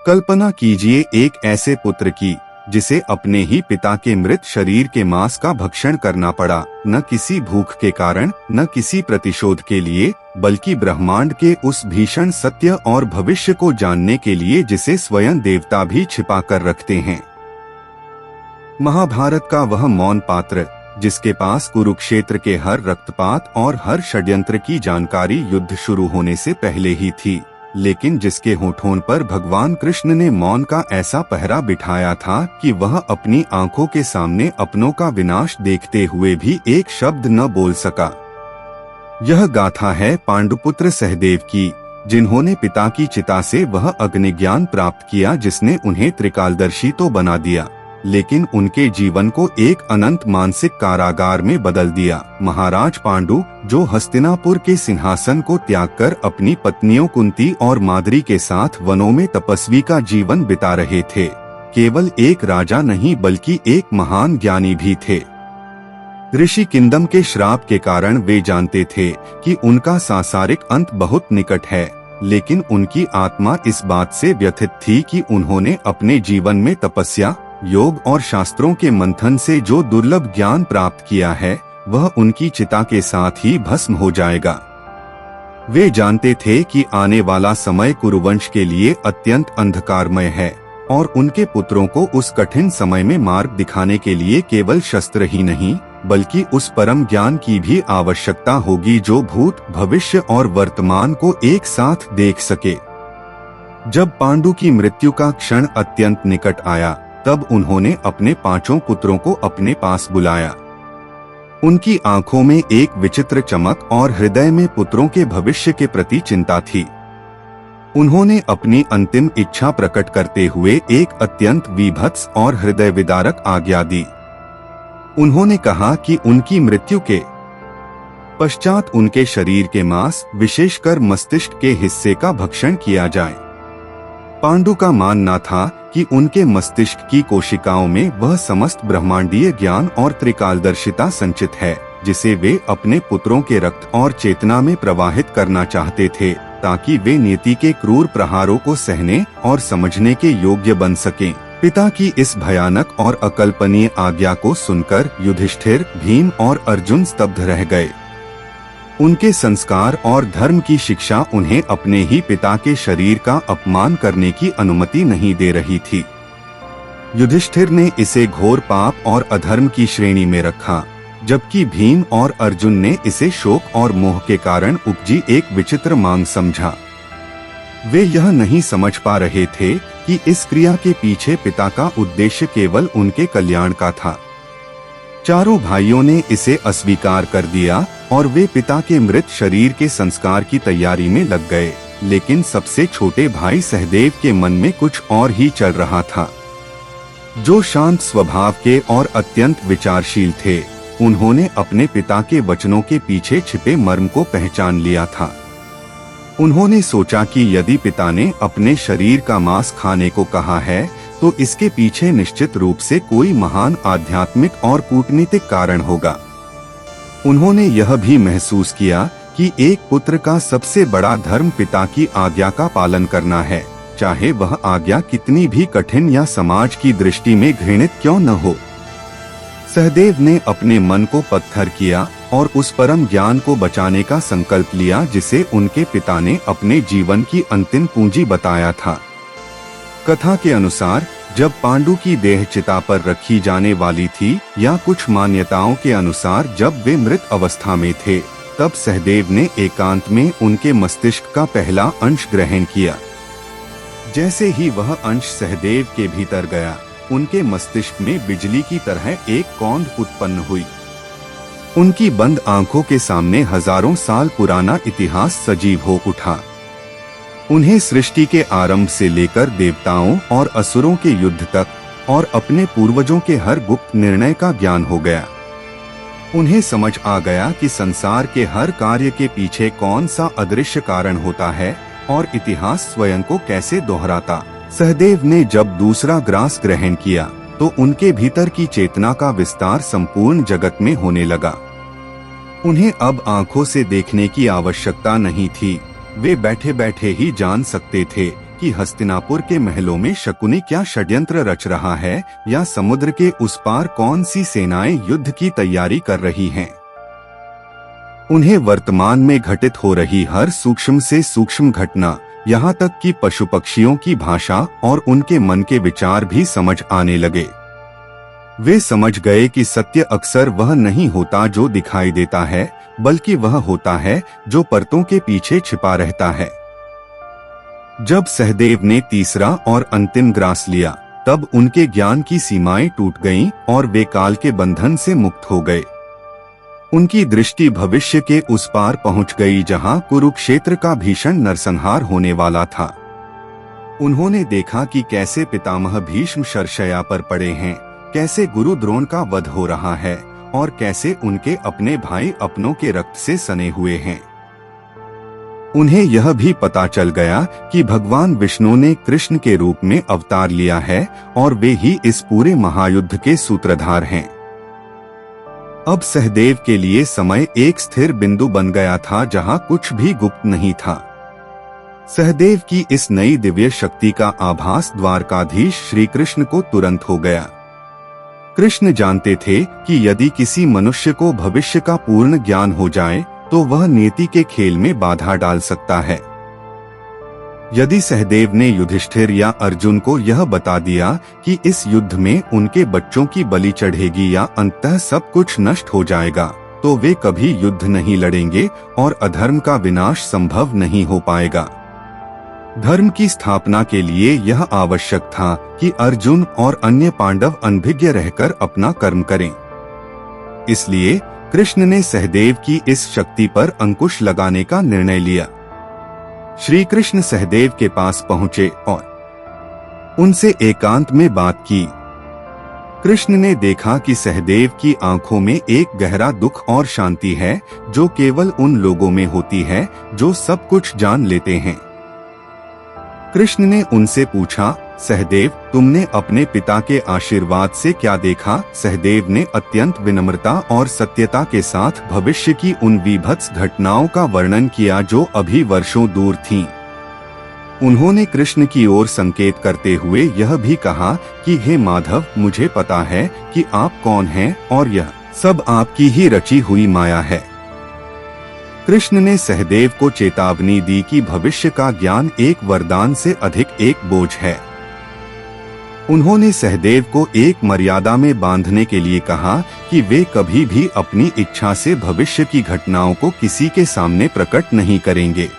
कल्पना कीजिए एक ऐसे पुत्र की जिसे अपने ही पिता के मृत शरीर के मांस का भक्षण करना पड़ा, न किसी भूख के कारण, न किसी प्रतिशोध के लिए, बल्कि ब्रह्मांड के उस भीषण सत्य और भविष्य को जानने के लिए जिसे स्वयं देवता भी छिपा कर रखते हैं। महाभारत का वह मौन पात्र जिसके पास कुरुक्षेत्र के हर रक्तपात और हर षड्यंत्र की जानकारी युद्ध शुरू होने से पहले ही थी, लेकिन जिसके होठों पर भगवान कृष्ण ने मौन का ऐसा पहरा बिठाया था कि वह अपनी आंखों के सामने अपनों का विनाश देखते हुए भी एक शब्द न बोल सका। यह गाथा है पांडुपुत्र सहदेव की, जिन्होंने पिता की चिता से वह अग्नि ज्ञान प्राप्त किया जिसने उन्हें त्रिकालदर्शी तो बना दिया, लेकिन उनके जीवन को एक अनंत मानसिक कारागार में बदल दिया। महाराज पांडु जो हस्तिनापुर के सिंहासन को त्याग कर अपनी पत्नियों कुंती और माद्री के साथ वनों में तपस्वी का जीवन बिता रहे थे, केवल एक राजा नहीं बल्कि एक महान ज्ञानी भी थे। ऋषि किंदम के श्राप के कारण वे जानते थे कि उनका सांसारिक अंत बहुत निकट है, लेकिन उनकी आत्मा इस बात से व्यथित थी कि उन्होंने अपने जीवन में तपस्या, योग और शास्त्रों के मंथन से जो दुर्लभ ज्ञान प्राप्त किया है वह उनकी चिता के साथ ही भस्म हो जाएगा। वे जानते थे कि आने वाला समय कुरुवंश के लिए अत्यंत अंधकारमय है और उनके पुत्रों को उस कठिन समय में मार्ग दिखाने के लिए केवल शस्त्र ही नहीं बल्कि उस परम ज्ञान की भी आवश्यकता होगी जो भूत, भविष्य और वर्तमान को एक साथ देख सके। जब पांडु की मृत्यु का क्षण अत्यंत निकट आया तब उन्होंने अपने पांचों पुत्रों को अपने पास बुलाया। उनकी आंखों में एक विचित्र चमक और हृदय में पुत्रों के भविष्य के प्रति चिंता थी। उन्होंने अपनी अंतिम इच्छा प्रकट करते हुए एक अत्यंत विभत्स और हृदय विदारक आज्ञा दी। उन्होंने कहा कि उनकी मृत्यु के पश्चात उनके शरीर के मांस, विशेषकर मस्तिष्क के हिस्से का भक्षण किया जाए। पांडु का मानना था कि उनके मस्तिष्क की कोशिकाओं में वह समस्त ब्रह्मांडीय ज्ञान और त्रिकालदर्शिता संचित है जिसे वे अपने पुत्रों के रक्त और चेतना में प्रवाहित करना चाहते थे, ताकि वे नियति के क्रूर प्रहारों को सहने और समझने के योग्य बन सकें। पिता की इस भयानक और अकल्पनीय आज्ञा को सुनकर युधिष्ठिर, भीम और अर्जुन स्तब्ध रह गए। उनके संस्कार और धर्म की शिक्षा उन्हें अपने ही पिता के शरीर का अपमान करने की अनुमति नहीं दे रही थी। युधिष्ठिर ने इसे घोर पाप और अधर्म की श्रेणी में रखा, जबकि भीम और अर्जुन ने इसे शोक और मोह के कारण उपजी एक विचित्र मांग समझा। वे यह नहीं समझ पा रहे थे कि इस क्रिया के पीछे पिता का उद्देश्य केवल उनके कल्याण का था। चारों भाइयों ने इसे अस्वीकार कर दिया और वे पिता के मृत शरीर के संस्कार की तैयारी में लग गए, लेकिन सबसे छोटे भाई सहदेव के मन में कुछ और ही चल रहा था। जो शांत स्वभाव के और अत्यंत विचारशील थे, उन्होंने अपने पिता के वचनों के पीछे छिपे मर्म को पहचान लिया था। उन्होंने सोचा कि यदि पिता ने अपने शरीर का मांस खाने को कहा है तो इसके पीछे निश्चित रूप से कोई महान आध्यात्मिक और कूटनीतिक कारण होगा। उन्होंने यह भी महसूस किया कि एक पुत्र का सबसे बड़ा धर्म पिता की आज्ञा का पालन करना है, चाहे वह आज्ञा कितनी भी कठिन या समाज की दृष्टि में घृणित क्यों न हो। सहदेव ने अपने मन को पत्थर किया और उस परम ज्ञान को बचाने का संकल्प लिया जिसे उनके पिता ने अपने जीवन की अंतिम पूंजी बताया था। कथा के अनुसार जब पांडु की देह चिता पर रखी जाने वाली थी, या कुछ मान्यताओं के अनुसार जब वे मृत अवस्था में थे, तब सहदेव ने एकांत में उनके मस्तिष्क का पहला अंश ग्रहण किया। जैसे ही वह अंश सहदेव के भीतर गया, उनके मस्तिष्क में बिजली की तरह एक कौंध उत्पन्न हुई। उनकी बंद आंखों के सामने हजारों साल पुराना इतिहास सजीव हो उठा। उन्हें सृष्टि के आरंभ से लेकर देवताओं और असुरों के युद्ध तक और अपने पूर्वजों के हर गुप्त निर्णय का ज्ञान हो गया। उन्हें समझ आ गया कि संसार के हर कार्य के पीछे कौन सा अदृश्य कारण होता है और इतिहास स्वयं को कैसे दोहराता। सहदेव ने जब दूसरा ग्रास ग्रहण किया तो उनके भीतर की चेतना का विस्तार संपूर्ण जगत में होने लगा। उन्हें अब आंखों से देखने की आवश्यकता नहीं थी, वे बैठे बैठे ही जान सकते थे कि हस्तिनापुर के महलों में शकुनी क्या षड्यंत्र रच रहा है या समुद्र के उस पार कौन सी सेनाएं युद्ध की तैयारी कर रही हैं। उन्हें वर्तमान में घटित हो रही हर सूक्ष्म से सूक्ष्म घटना, यहाँ तक कि पशु पक्षियों की भाषा और उनके मन के विचार भी समझ आने लगे। वे समझ गए कि सत्य अक्सर वह नहीं होता जो दिखाई देता है, बल्कि वह होता है जो परतों के पीछे छिपा रहता है। जब सहदेव ने तीसरा और अंतिम ग्रास लिया, तब उनके ज्ञान की सीमाएं टूट गईं और वे काल के बंधन से मुक्त हो गए। उनकी दृष्टि भविष्य के उस पार पहुंच गई जहां कुरुक्षेत्र का भीषण नरसंहार होने वाला था। उन्होंने देखा कि कैसे पितामह भीष्म शरशय्या पर पड़े हैं, कैसे गुरु द्रोण का वध हो रहा है और कैसे उनके अपने भाई अपनों के रक्त से सने हुए हैं। उन्हें यह भी पता चल गया कि भगवान विष्णु ने कृष्ण के रूप में अवतार लिया है और वे ही इस पूरे महायुद्ध के सूत्रधार हैं। अब सहदेव के लिए समय एक स्थिर बिंदु बन गया था जहां कुछ भी गुप्त नहीं था। सहदेव की इस नई दिव्य शक्ति का आभास द्वारकाधीश श्री कृष्ण को तुरंत हो गया। कृष्ण जानते थे कि यदि किसी मनुष्य को भविष्य का पूर्ण ज्ञान हो जाए तो वह नियति के खेल में बाधा डाल सकता है। यदि सहदेव ने युधिष्ठिर या अर्जुन को यह बता दिया कि इस युद्ध में उनके बच्चों की बलि चढ़ेगी या अंततः सब कुछ नष्ट हो जाएगा, तो वे कभी युद्ध नहीं लड़ेंगे और अधर्म का विनाश संभव नहीं हो पाएगा। धर्म की स्थापना के लिए यह आवश्यक था कि अर्जुन और अन्य पांडव अनभिज्ञ रहकर अपना कर्म करें। इसलिए कृष्ण ने सहदेव की इस शक्ति पर अंकुश लगाने का निर्णय लिया। श्री कृष्ण सहदेव के पास पहुंचे और उनसे एकांत में बात की। कृष्ण ने देखा कि सहदेव की आंखों में एक गहरा दुख और शांति है जो केवल उन लोगों में होती है जो सब कुछ जान लेते हैं। कृष्ण ने उनसे पूछा, सहदेव, तुमने अपने पिता के आशीर्वाद से क्या देखा? सहदेव ने अत्यंत विनम्रता और सत्यता के साथ भविष्य की उन विभत्स घटनाओं का वर्णन किया जो अभी वर्षों दूर थीं। उन्होंने कृष्ण की ओर संकेत करते हुए यह भी कहा कि हे माधव, मुझे पता है कि आप कौन हैं और यह सब आपकी ही रची हुई माया है। कृष्ण ने सहदेव को चेतावनी दी कि भविष्य का ज्ञान एक वरदान से अधिक एक बोझ है। उन्होंने सहदेव को एक मर्यादा में बांधने के लिए कहा कि वे कभी भी अपनी इच्छा से भविष्य की घटनाओं को किसी के सामने प्रकट नहीं करेंगे।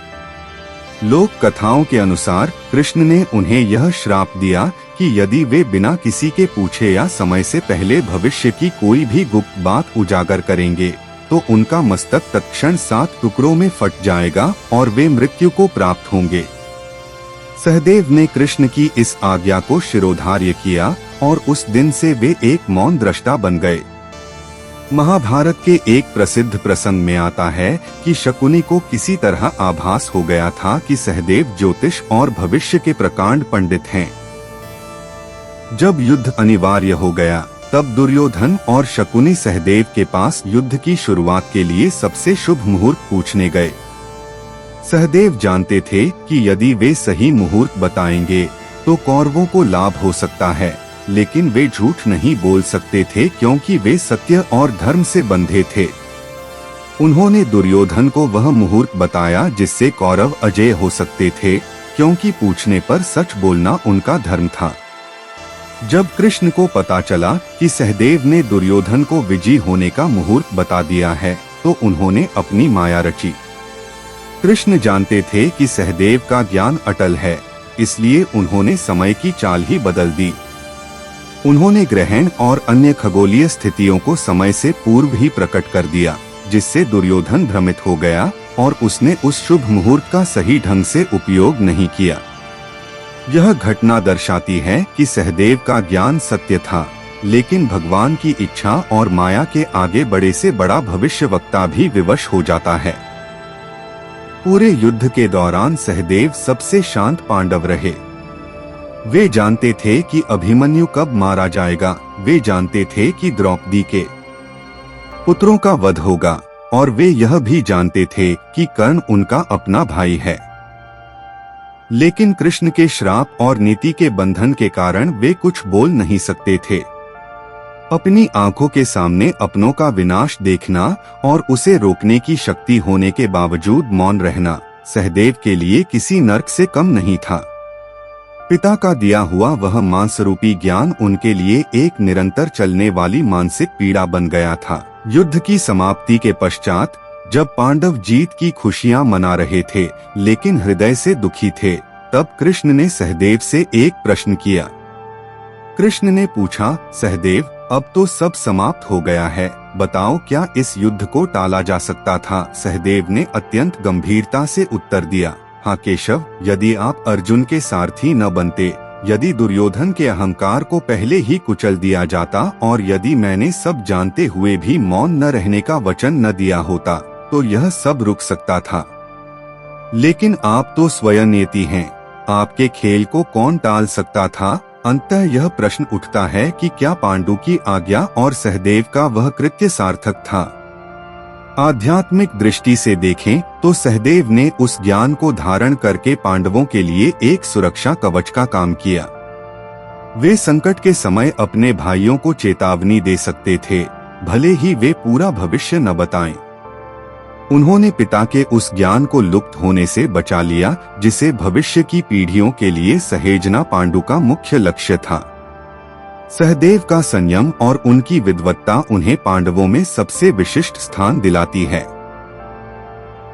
लोक कथाओं के अनुसार कृष्ण ने उन्हें यह श्राप दिया कि यदि वे बिना किसी के पूछे या समय से पहले भविष्य की कोई भी गुप्त बात उजागर करेंगे तो उनका मस्तक तत्क्षण 7 टुकड़ों में फट जाएगा और वे मृत्यु को प्राप्त होंगे। सहदेव ने कृष्ण की इस आज्ञा को शिरोधार्य किया और उस दिन से वे एक मौन दृष्टा बन गए। महाभारत के एक प्रसिद्ध प्रसंग में आता है कि शकुनी को किसी तरह आभास हो गया था कि सहदेव ज्योतिष और भविष्य के प्रकांड पंडित हैं। जब युद्ध अनिवार्य हो गया तब दुर्योधन और शकुनी सहदेव के पास युद्ध की शुरुआत के लिए सबसे शुभ मुहूर्त पूछने गए। सहदेव जानते थे कि यदि वे सही मुहूर्त बताएंगे तो कौरवों को लाभ हो सकता है, लेकिन वे झूठ नहीं बोल सकते थे क्योंकि वे सत्य और धर्म से बंधे थे। उन्होंने दुर्योधन को वह मुहूर्त बताया जिससे कौरव अजय हो सकते थे, क्योंकि पूछने पर सच बोलना उनका धर्म था। जब कृष्ण को पता चला कि सहदेव ने दुर्योधन को विजयी होने का मुहूर्त बता दिया है तो उन्होंने अपनी माया रची। कृष्ण जानते थे कि सहदेव का ज्ञान अटल है, इसलिए उन्होंने समय की चाल ही बदल दी। उन्होंने ग्रहण और अन्य खगोलीय स्थितियों को समय से पूर्व ही प्रकट कर दिया, जिससे दुर्योधन भ्रमित हो गया और उसने उस शुभ मुहूर्त का सही ढंग से उपयोग नहीं किया। यह घटना दर्शाती है कि सहदेव का ज्ञान सत्य था, लेकिन भगवान की इच्छा और माया के आगे बड़े से बड़ा भविष्यवक्ता भी विवश हो जाता है। पूरे युद्ध के दौरान सहदेव सबसे शांत पांडव रहे। वे जानते थे कि अभिमन्यु कब मारा जाएगा, वे जानते थे कि द्रौपदी के पुत्रों का वध होगा और वे यह भी जानते थे कि कर्ण उनका अपना भाई है। लेकिन कृष्ण के श्राप और नीति के बंधन के कारण वे कुछ बोल नहीं सकते थे। अपनी आंखों के सामने अपनों का विनाश देखना और उसे रोकने की शक्ति होने के बावजूद मौन रहना सहदेव के लिए किसी नर्क से कम नहीं था। पिता का दिया हुआ वह मांसरूपी ज्ञान उनके लिए एक निरंतर चलने वाली मानसिक पीड़ा बन गया था। युद्ध की समाप्ति के पश्चात जब पांडव जीत की खुशियां मना रहे थे लेकिन हृदय से दुखी थे, तब कृष्ण ने सहदेव से एक प्रश्न किया। कृष्ण ने पूछा, सहदेव, अब तो सब समाप्त हो गया है, बताओ क्या इस युद्ध को टाला जा सकता था? सहदेव ने अत्यंत गंभीरता से उत्तर दिया, हाँ केशव, यदि आप अर्जुन के सारथी न बनते, यदि दुर्योधन के अहंकार को पहले ही कुचल दिया जाता और यदि मैंने सब जानते हुए भी मौन न रहने का वचन न दिया होता, तो यह सब रुक सकता था। लेकिन आप तो स्वयं नियति हैं, आपके खेल को कौन टाल सकता था? अंततः यह प्रश्न उठता है कि क्या पांडु की आज्ञा और सहदेव का वह कृत्य सार्थक था? आध्यात्मिक दृष्टि से देखें तो सहदेव ने उस ज्ञान को धारण करके पांडवों के लिए एक सुरक्षा कवच का काम किया। वे संकट के समय अपने भाइयों को चेतावनी दे सकते थे, भले ही वे पूरा भविष्य न बताएं। उन्होंने पिता के उस ज्ञान को लुप्त होने से बचा लिया जिसे भविष्य की पीढ़ियों के लिए सहेजना पांडु का मुख्य लक्ष्य था। सहदेव का संयम और उनकी विद्वत्ता उन्हें पांडवों में सबसे विशिष्ट स्थान दिलाती है।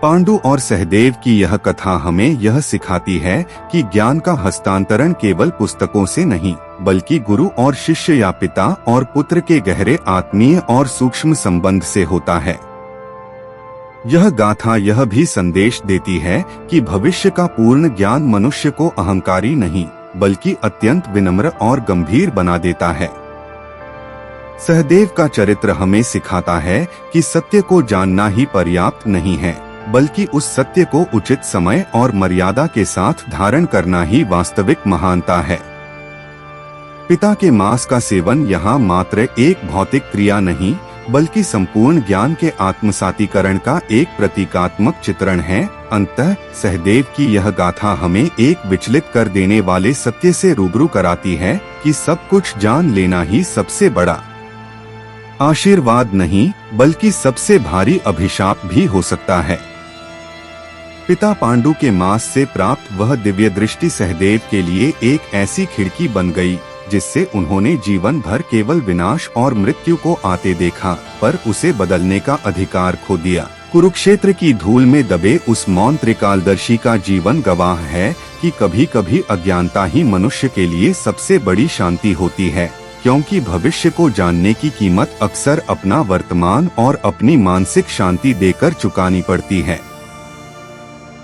पांडु और सहदेव की यह कथा हमें यह सिखाती है कि ज्ञान का हस्तांतरण केवल पुस्तकों से नहीं, बल्कि गुरु और शिष्य या पिता और पुत्र के गहरे आत्मीय और सूक्ष्म संबंध से होता है। यह गाथा यह भी संदेश देती है कि भविष्य का पूर्ण ज्ञान मनुष्य को अहंकारी नहीं, बल्कि अत्यंत विनम्र और गंभीर बना देता है। सहदेव का चरित्र हमें सिखाता है कि सत्य को जानना ही पर्याप्त नहीं है, बल्कि उस सत्य को उचित समय और मर्यादा के साथ धारण करना ही वास्तविक महानता है। पिता के मांस का सेवन यहाँ मात्र एक भौतिक क्रिया नहीं, बल्कि संपूर्ण ज्ञान के आत्मसातीकरण का एक प्रतीकात्मक चित्रण है। अंततः सहदेव की यह गाथा हमें एक विचलित कर देने वाले सत्य से रूबरू कराती है कि सब कुछ जान लेना ही सबसे बड़ा आशीर्वाद नहीं, बल्कि सबसे भारी अभिशाप भी हो सकता है। पिता पांडु के मांस से प्राप्त वह दिव्य दृष्टि सहदेव के लिए एक ऐसी खिड़की बन गई जिससे उन्होंने जीवन भर केवल विनाश और मृत्यु को आते देखा, पर उसे बदलने का अधिकार खो दिया। कुरुक्षेत्र की धूल में दबे उस मौन त्रिकालदर्शी का जीवन गवाह है कि कभी कभी अज्ञानता ही मनुष्य के लिए सबसे बड़ी शांति होती है, क्योंकि भविष्य को जानने की कीमत अक्सर अपना वर्तमान और अपनी मानसिक शांति देकर चुकानी पड़ती है।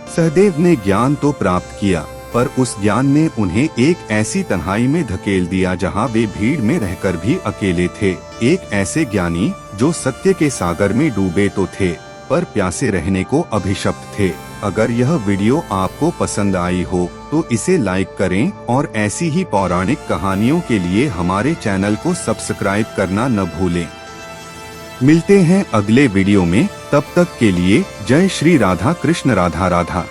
सहदेव ने ज्ञान तो प्राप्त किया, पर उस ज्ञान ने उन्हें एक ऐसी तन्हाई में धकेल दिया जहां वे भीड़ में रहकर भी अकेले थे। एक ऐसे ज्ञानी जो सत्य के सागर में डूबे तो थे, पर प्यासे रहने को अभिशप्त थे। अगर यह वीडियो आपको पसंद आई हो तो इसे लाइक करें और ऐसी ही पौराणिक कहानियों के लिए हमारे चैनल को सब्सक्राइब करना न भूलें। मिलते हैं अगले वीडियो में, तब तक के लिए जय श्री राधा कृष्ण राधा राधा।